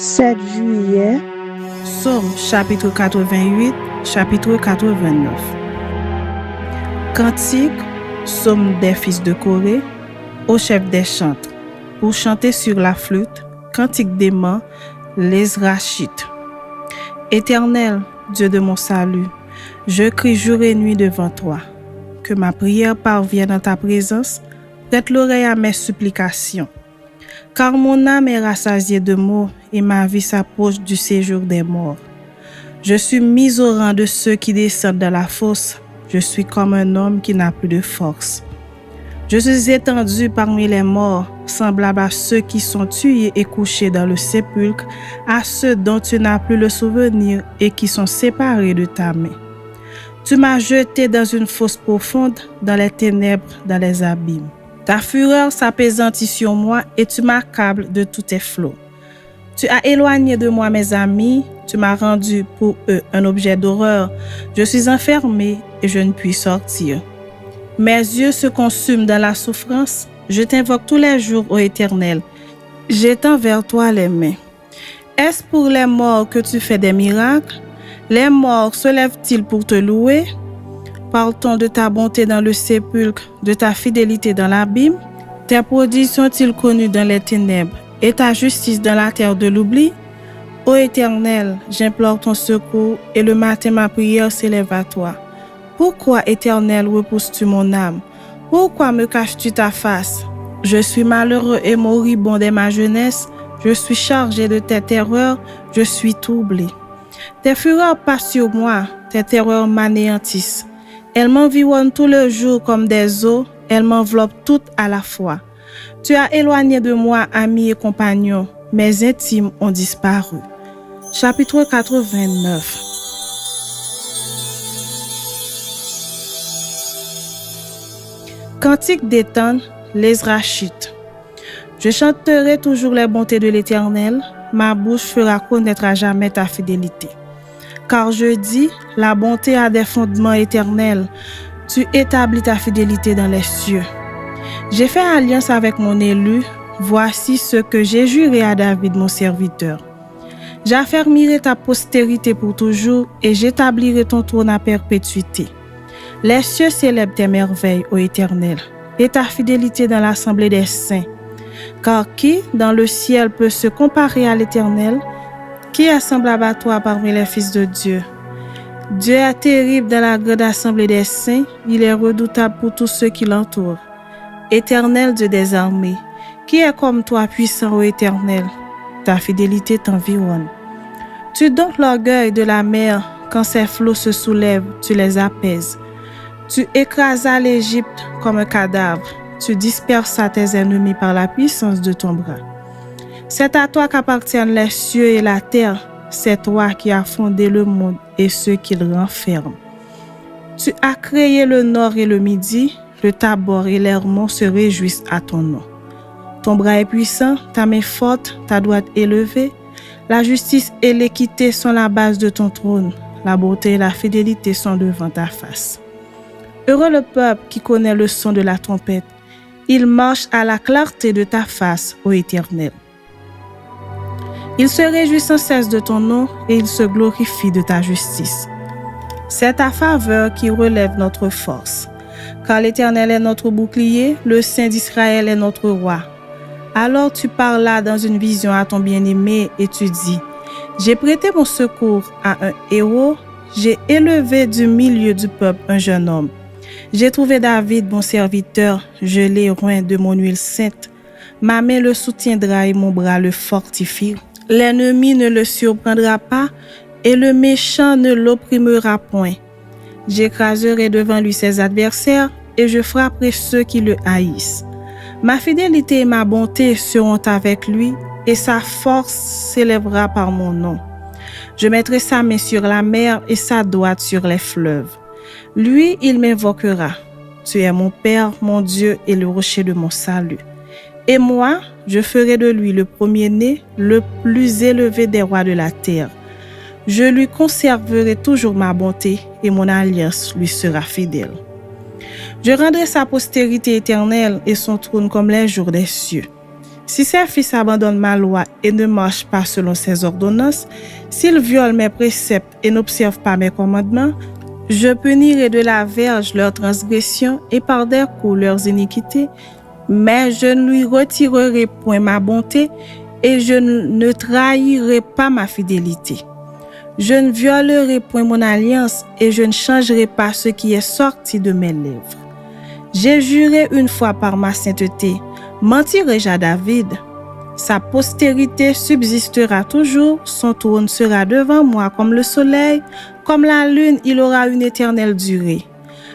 7 juillet. Psaume chapitre 88, chapitre 89. Cantique, psaume des fils de Corée, au chef des chantres, pour chanter sur la flûte, cantique d'aimant, les rachites. Éternel, Dieu de mon salut, je crie jour et nuit devant toi. Que ma prière parvienne dans ta présence, prête l'oreille à mes supplications. Car mon âme est rassasiée de maux et ma vie s'approche du séjour des morts. Je suis mis au rang de ceux qui descendent dans la fosse. Je suis comme un homme qui n'a plus de force. Je suis étendu parmi les morts, semblable à ceux qui sont tués et couchés dans le sépulcre, à ceux dont tu n'as plus le souvenir et qui sont séparés de ta main. Tu m'as jeté dans une fosse profonde, dans les ténèbres, dans les abîmes. Ta fureur s'apaisantit sur moi et tu m'accables de tous tes flots. Tu as éloigné de moi mes amis, tu m'as rendu pour eux un objet d'horreur. Je suis enfermé et je ne puis sortir. Mes yeux se consument dans la souffrance. Je t'invoque tous les jours, ô Éternel. J'étends vers toi les mains. Est-ce pour les morts que tu fais des miracles? Les morts se lèvent-ils pour te louer? Parle-t-on de ta bonté dans le sépulcre, de ta fidélité dans l'abîme? Tes prodiges sont-ils connus dans les ténèbres et ta justice dans la terre de l'oubli? Ô Éternel, j'implore ton secours et le matin ma prière s'élève à toi. Pourquoi, Éternel, repousses-tu mon âme? Pourquoi me caches-tu ta face? Je suis malheureux et moribond dès ma jeunesse. Je suis chargé de tes terreurs, je suis troublé. Tes fureurs passent sur moi, tes terreurs m'anéantissent. Elles m'environnent tout le jour comme des eaux, elles m'enveloppent toutes à la fois. Tu as éloigné de moi, amis et compagnons, mes intimes ont disparu. Chapitre 89. Cantique d'Étan, les rachites. Je chanterai toujours les bontés de l'Éternel, ma bouche fera connaître à jamais ta fidélité. Car je dis, la bonté a des fondements éternels, tu établis ta fidélité dans les cieux. J'ai fait alliance avec mon élu, voici ce que j'ai juré à David mon serviteur. J'affermirai ta postérité pour toujours et j'établirai ton trône à perpétuité. Les cieux célèbrent tes merveilles, ô Éternel, et ta fidélité dans l'assemblée des saints. Car qui, dans le ciel, peut se comparer à l'Éternel? Qui est semblable à toi parmi les fils de Dieu? Dieu est terrible dans la grande assemblée des saints, il est redoutable pour tous ceux qui l'entourent. Éternel Dieu des armées, qui est comme toi puissant, ô Éternel? Ta fidélité t'environne. Tu domptes l'orgueil de la mer, quand ses flots se soulèvent, tu les apaises. Tu écrasas l'Égypte comme un cadavre, tu dispersas tes ennemis par la puissance de ton bras. C'est à toi qu'appartiennent les cieux et la terre, c'est toi qui as fondé le monde et ceux qui le renferment. Tu as créé le nord et le midi, le Tabor et l'Hermon se réjouissent à ton nom. Ton bras est puissant, ta main forte, ta droite élevée. La justice et l'équité sont la base de ton trône, la beauté et la fidélité sont devant ta face. Heureux le peuple qui connaît le son de la trompette, il marche à la clarté de ta face, ô Éternel. Il se réjouit sans cesse de ton nom et il se glorifie de ta justice. C'est ta faveur qui relève notre force. Car l'Éternel est notre bouclier, le Saint d'Israël est notre roi. Alors tu parlas dans une vision à ton bien-aimé et tu dis, j'ai prêté mon secours à un héros, j'ai élevé du milieu du peuple un jeune homme. J'ai trouvé David, mon serviteur, je l'ai oint de mon huile sainte. Ma main le soutiendra et mon bras le fortifie. L'ennemi ne le surprendra pas et le méchant ne l'opprimera point. J'écraserai devant lui ses adversaires et je frapperai ceux qui le haïssent. Ma fidélité et ma bonté seront avec lui et sa force s'élèvera par mon nom. Je mettrai sa main sur la mer et sa droite sur les fleuves. Lui, il m'invoquera. Tu es mon Père, mon Dieu et le rocher de mon salut. Et moi, je ferai de lui le premier-né, le plus élevé des rois de la terre. Je lui conserverai toujours ma bonté et mon alliance lui sera fidèle. Je rendrai sa postérité éternelle et son trône comme les jours des cieux. Si ses fils abandonnent ma loi et ne marchent pas selon ses ordonnances, s'ils violent mes préceptes et n'observent pas mes commandements, je punirai de la verge leurs transgressions et par des coups leurs iniquités, mais je ne lui retirerai point ma bonté et je ne trahirai pas ma fidélité. Je ne violerai point mon alliance et je ne changerai pas ce qui est sorti de mes lèvres. J'ai juré une fois par ma sainteté, mentirai-je à David? Sa postérité subsistera toujours, son trône sera devant moi comme le soleil, comme la lune, il aura une éternelle durée.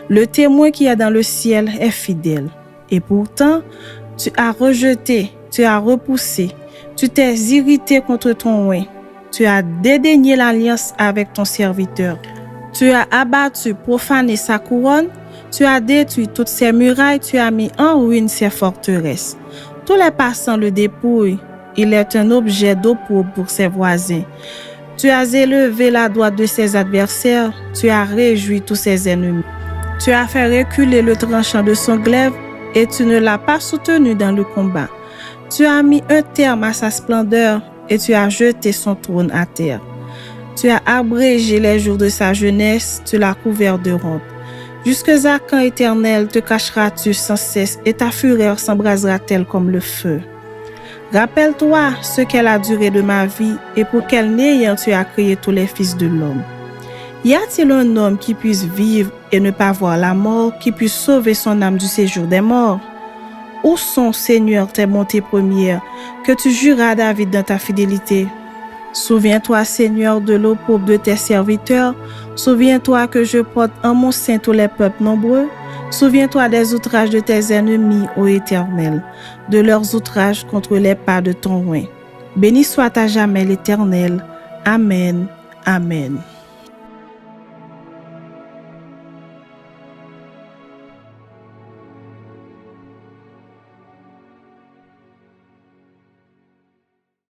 Le témoin qui est dans le ciel est fidèle. Et pourtant, tu as rejeté, tu as repoussé, tu t'es irrité contre ton oint. Tu as dédaigné l'alliance avec ton serviteur. Tu as abattu, profané sa couronne. Tu as détruit toutes ses murailles. Tu as mis en ruine ses forteresses. Tous les passants le dépouillent. Il est un objet d'opprobre pour ses voisins. Tu as élevé la droite de ses adversaires. Tu as réjoui tous ses ennemis. Tu as fait reculer le tranchant de son glaive et tu ne l'as pas soutenu dans le combat. Tu as mis un terme à sa splendeur et tu as jeté son trône à terre. Tu as abrégé les jours de sa jeunesse, tu l'as couvert de honte. Jusque à quand, Éternel, te cacheras-tu sans cesse et ta fureur s'embrasera-t-elle comme le feu? Rappelle-toi ce qu'est la durée de ma vie et pour quel néant tu as créé tous les fils de l'homme. Y a-t-il un homme qui puisse vivre et ne pas voir la mort, qui puisse sauver son âme du séjour des morts? Où sont, Seigneur, tes bontés premières, que tu juras à David dans ta fidélité? Souviens-toi, Seigneur, de l'opprobre de tes serviteurs. Souviens-toi que je porte en mon sein tous les peuples nombreux. Souviens-toi des outrages de tes ennemis, ô Éternel, de leurs outrages contre les pas de ton oint. Béni soit à jamais l'Éternel. Amen. Amen.